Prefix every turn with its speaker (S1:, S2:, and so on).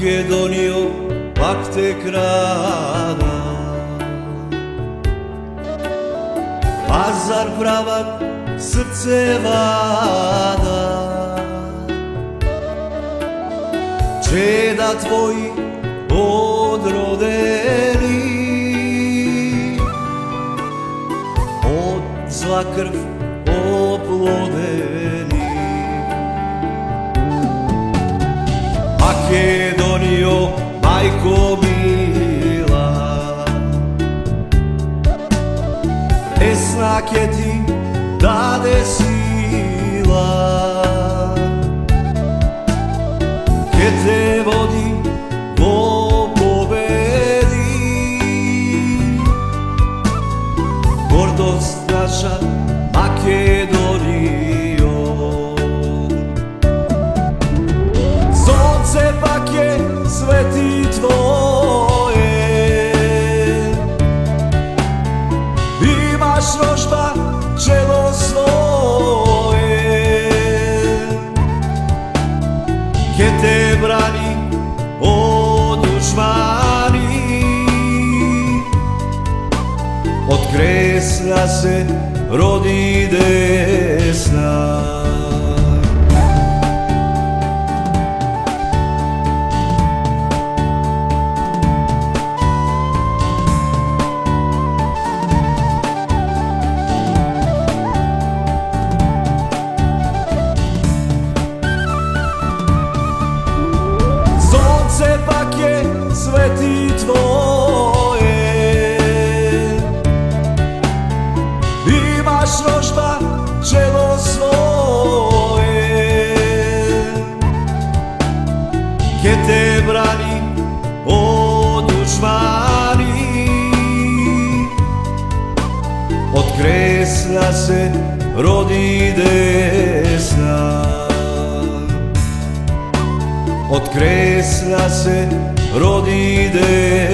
S1: je donio pak tek rana. Pazar pravak, srce vada, čeda tvoji odrodeni, od zla krv oplodeni. Je donio majko mila, esnak je ti dade sila, ke te vodi po pobedi. Gordost naša Makedonijo, sonce pak je sveti tvoje, imaš rožba čelo svoje, ke te brani od dušmani. Od kresna se rodi desna, pak je sveti tvoje, imaš rožba čelo svoje, ke te brani od dušmani. Od kresna se rodi desna, od kresna se rodi desna.